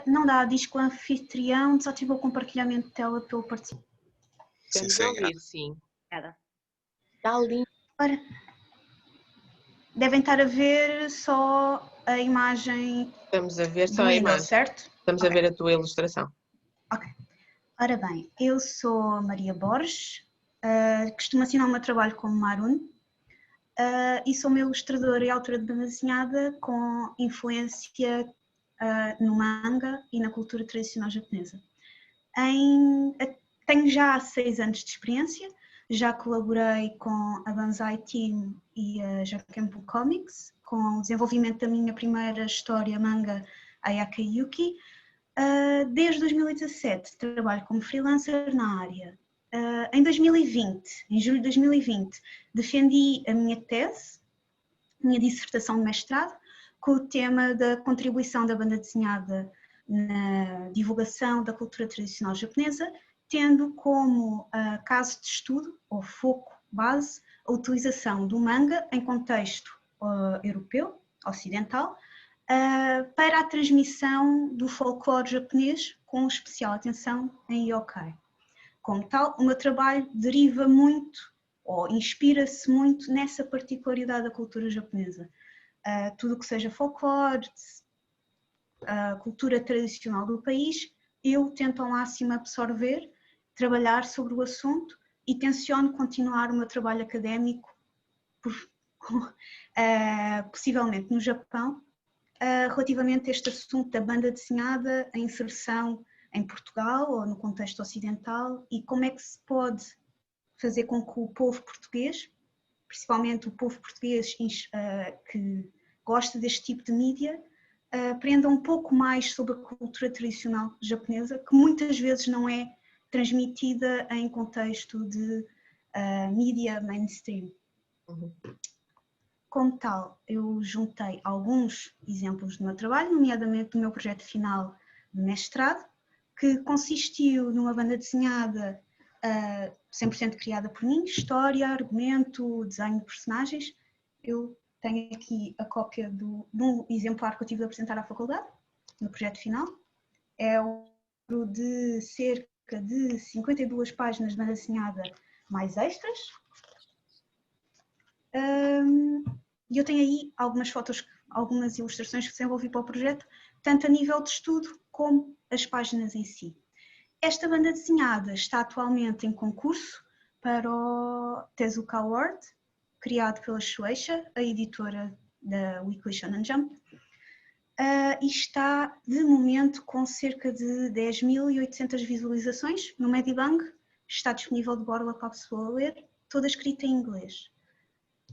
Não dá, diz que o anfitrião desativou o compartilhamento de tela pelo participante. Estamos a ouvir, sim. Está lindo. Ora, devem estar a ver só a imagem. Estamos a ver só do a Windows, imagem. certo? Estamos a ver a tua ilustração. Ok. Ora bem, eu sou Maria Borges, costumo assinar o meu trabalho como Marun e sou uma ilustradora e autora de banda desenhada com influência no manga e na cultura tradicional japonesa. Tenho já 6 anos de experiência, já colaborei com a Banzai Team e a Jakenpo Comics, com o desenvolvimento da minha primeira história manga Ayaka Yuki. Desde 2017 trabalho como freelancer na área. Em 2020, em julho de 2020, defendi a minha tese, minha dissertação de mestrado, com o tema da contribuição da banda desenhada na divulgação da cultura tradicional japonesa, tendo como caso de estudo, ou foco base, a utilização do manga em contexto europeu, ocidental, para a transmissão do folclore japonês, com especial atenção em yokai. Como tal, o meu trabalho deriva muito, ou inspira-se muito, nessa particularidade da cultura japonesa. Tudo o que seja folclore, a cultura tradicional do país, eu tento ao máximo absorver, trabalhar sobre o assunto e tenciono continuar o meu trabalho académico, possivelmente no Japão, relativamente a este assunto da banda desenhada, a inserção em Portugal ou no contexto ocidental e como é que se pode fazer com que o povo português, principalmente o povo português que gosta deste tipo de mídia, aprenda um pouco mais sobre a cultura tradicional japonesa, que muitas vezes não é transmitida em contexto de mídia mainstream. Como tal, eu juntei alguns exemplos do meu trabalho, nomeadamente do meu projeto final de mestrado, que consistiu numa banda desenhada 100% criada por mim, história, argumento, desenho de personagens. Eu tenho aqui a cópia de um exemplar que eu tive de apresentar à faculdade, no projeto final. É um livro de cerca de 52 páginas de banda desenhada mais extras. E eu tenho aí algumas fotos, algumas ilustrações que desenvolvi para o projeto, tanto a nível de estudo como as páginas em si. Esta banda desenhada está atualmente em concurso para o Tezuka Award, criado pela Shueisha, a editora da Weekly Shonen Jump, e está, de momento, com cerca de 10.800 visualizações no Medibang. Está disponível de borla para a pessoa ler, toda escrita em inglês.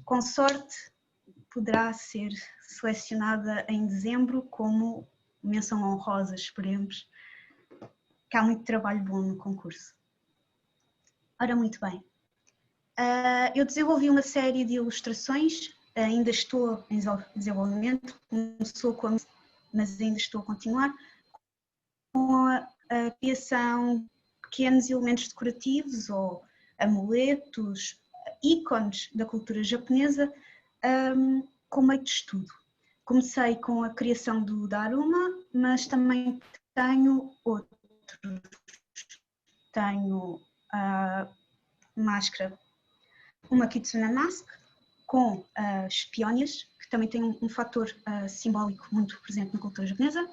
Com sorte, poderá ser selecionada em dezembro como menção honrosa, esperemos, que há muito trabalho bom no concurso. Ora, muito bem. Eu desenvolvi uma série de ilustrações, ainda estou em desenvolvimento, mas ainda estou a continuar, com a criação de pequenos elementos decorativos ou amuletos, ícones da cultura japonesa, com meio de estudo. Comecei com a criação do Daruma, mas também tenho outros. Tenho a máscara, uma Kitsune Mask, com as peónias, que também tem um fator simbólico muito presente na cultura japonesa.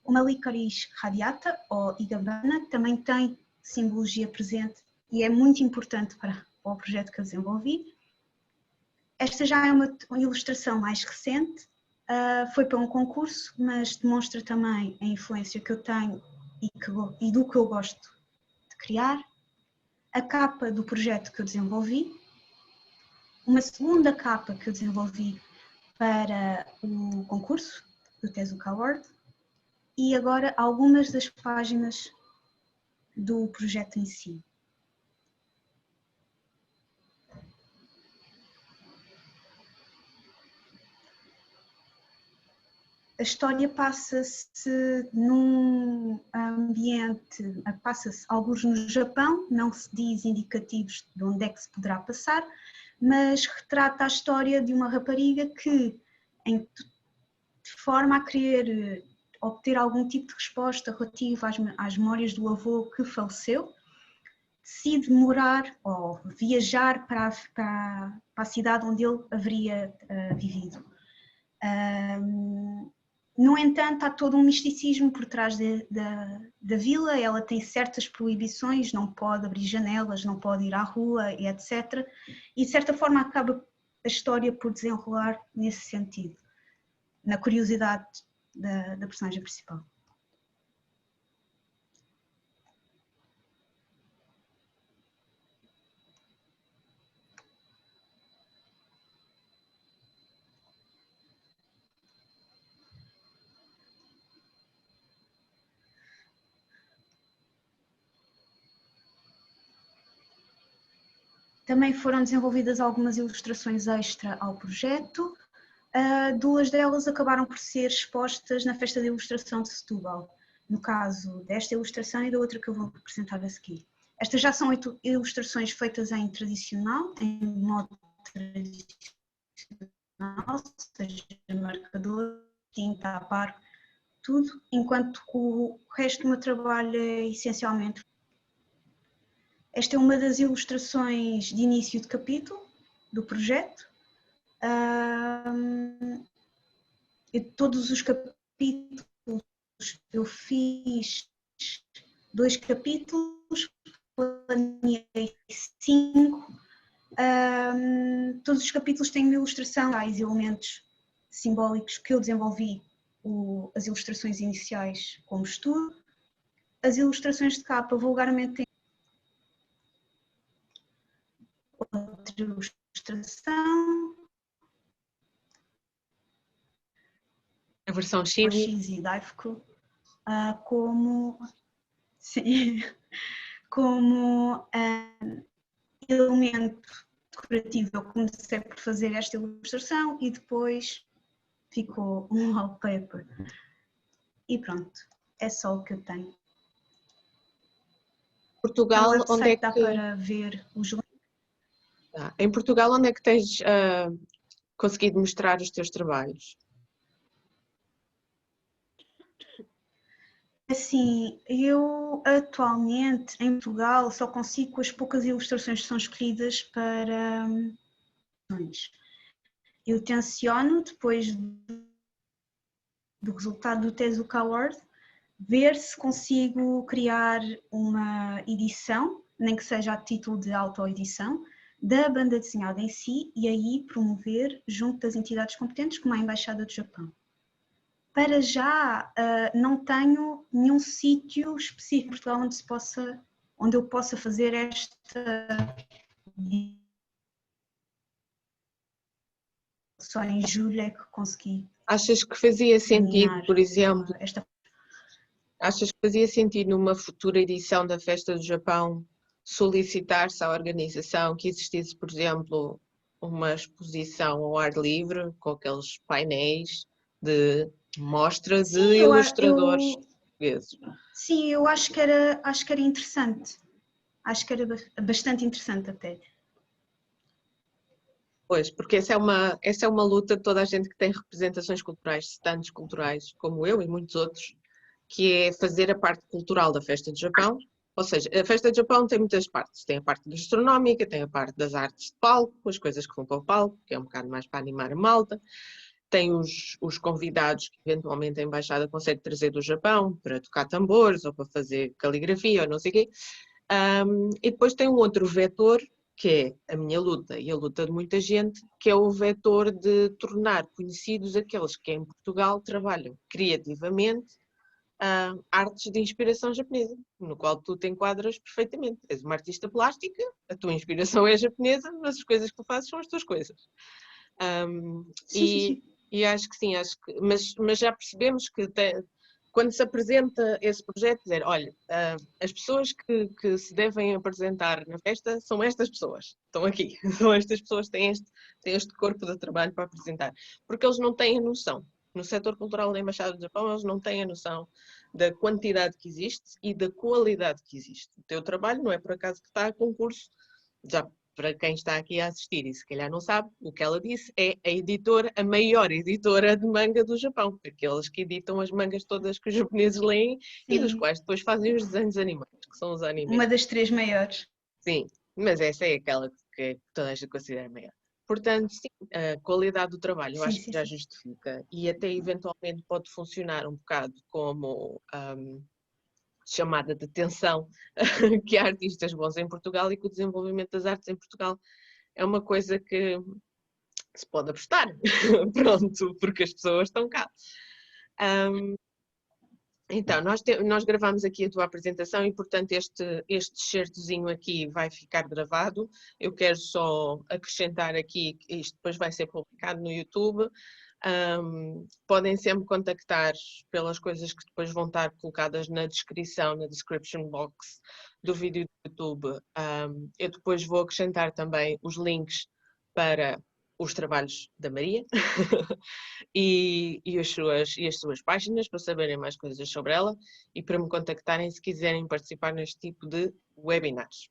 Uma Licorice Radiata, ou Igabana, que também tem simbologia presente e é muito importante para o projeto que eu desenvolvi. Esta já é uma ilustração mais recente, foi para um concurso, mas demonstra também a influência que eu tenho e do que eu gosto de criar. A capa do projeto que eu desenvolvi, uma segunda capa que eu desenvolvi para o concurso do Tezuka Award e agora algumas das páginas do projeto em si. A história passa-se num ambiente, passa-se alguns no Japão, não se diz indicativos de onde é que se poderá passar, mas retrata a história de uma rapariga que, de forma a querer obter algum tipo de resposta relativa às memórias do avô que faleceu, decide morar ou viajar para a cidade onde ele haveria vivido. No entanto, há todo um misticismo por trás da vila. Ela tem certas proibições, não pode abrir janelas, não pode ir à rua, etc. E de certa forma acaba a história por desenrolar nesse sentido, na curiosidade da personagem principal. Também foram desenvolvidas algumas ilustrações extra ao projeto. Duas delas acabaram por ser expostas na Festa de Ilustração de Setúbal, no caso desta ilustração e da outra que eu vou apresentar a seguir. Estas já são 8 ilustrações feitas em tradicional, em modo tradicional, seja marcador, tinta, par, tudo, enquanto que o resto do meu trabalho é essencialmente. Esta é uma das ilustrações de início de capítulo do projeto. Todos os capítulos eu fiz 2 capítulos, planeei 5. Todos os capítulos têm uma ilustração, tais elementos simbólicos que eu desenvolvi as ilustrações iniciais como estudo. As ilustrações de capa vulgarmente têm outra ilustração. A versão Chibi e Daifuku, como, sim, como elemento decorativo. Eu comecei por fazer esta ilustração e depois ficou um wallpaper. E pronto, é só o que eu tenho. Portugal, onde é que dá para ver os links? Em Portugal, onde é que tens conseguido mostrar os teus trabalhos? Assim, eu atualmente em Portugal só consigo com as poucas ilustrações que são escolhidas para. Eu tenciono, depois do resultado do Tezuka Award, ver se consigo criar uma edição, nem que seja a título de autoedição, da banda desenhada em si e aí promover junto das entidades competentes, como a Embaixada do Japão. Para já não tenho nenhum sítio específico em Portugal onde eu possa fazer esta. Só em julho é que consegui. Achas que fazia sentido, por exemplo, achas que fazia sentido numa futura edição da Festa do Japão solicitar-se à organização que existisse, por exemplo, uma exposição ao ar livre com aqueles painéis de mostra de ilustradores portugueses? Sim, eu acho que era interessante. Acho que era bastante interessante até. Pois, porque essa é uma luta de toda a gente que tem representações culturais, stands culturais, como eu e muitos outros, que é fazer a parte cultural da Festa do Japão. Ou seja, a Festa do Japão tem muitas partes. Tem a parte gastronómica, tem a parte das artes de palco, as coisas que vão para o palco, que é um bocado mais para animar a malta. Tem os convidados que eventualmente a Embaixada consegue trazer do Japão para tocar tambores ou para fazer caligrafia ou não sei o quê. E depois tem um outro vetor, que é a minha luta e a luta de muita gente, que é o vetor de tornar conhecidos aqueles que em Portugal trabalham criativamente artes de inspiração japonesa, no qual tu te enquadras perfeitamente. És uma artista plástica, a tua inspiração é japonesa, mas as coisas que tu fazes são as tuas coisas. E acho que sim, mas já percebemos que quando se apresenta esse projeto, dizer, olha, as pessoas que se devem apresentar na festa são estas pessoas, estão aqui, são estas pessoas que têm este corpo de trabalho para apresentar, porque eles não têm a noção. No setor cultural da Embaixada do Japão, eles não têm a noção da quantidade que existe e da qualidade que existe. O teu trabalho não é por acaso que está a concurso, já para quem está aqui a assistir e se calhar não sabe, o que ela disse é a editora, a maior editora de manga do Japão. Aqueles que editam as mangas todas que os japoneses leem e dos Sim, quais depois fazem os desenhos animados, que são os animes. uma das 3 maiores. Sim, mas essa é aquela que toda a gente considera maior. Portanto, sim, a qualidade do trabalho eu Sim, acho sim, que já sim. justifica e até eventualmente pode funcionar um bocado como chamada de atenção que há artistas bons em Portugal e que o desenvolvimento das artes em Portugal é uma coisa que se pode apostar, pronto, porque as pessoas estão cá. Então, nós gravamos aqui a tua apresentação e, portanto, este excertozinho aqui vai ficar gravado. Eu quero só acrescentar aqui que isto depois vai ser publicado no YouTube. Podem sempre contactar pelas coisas que depois vão estar colocadas na descrição, na description box do vídeo do YouTube. Eu depois vou acrescentar também os links para os trabalhos da Maria e as suas páginas para saberem mais coisas sobre ela e para me contactarem se quiserem participar neste tipo de webinars.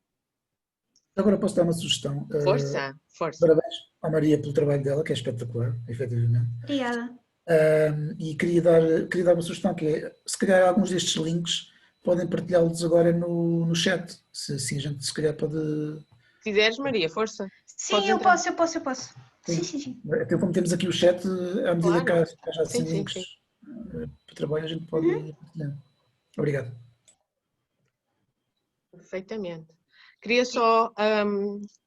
Agora posso dar uma sugestão. Força, força. Parabéns à Maria pelo trabalho dela, que é espetacular, efetivamente. Obrigada. E queria dar uma sugestão, que é, se calhar alguns destes links podem partilhá-los agora no chat. Se a gente se calhar pode... Se quiseres, Maria, força. Sim, eu posso. Sim, sim, sim. Então, como temos aqui o chat, à medida Claro. que haja assim Sim, links para trabalho, a gente pode ir partilhando. Obrigado. Perfeitamente. Queria só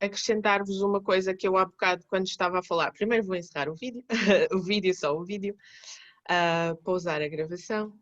acrescentar-vos uma coisa que eu há bocado, quando estava a falar, primeiro vou encerrar o vídeo, o vídeo, pausar a gravação.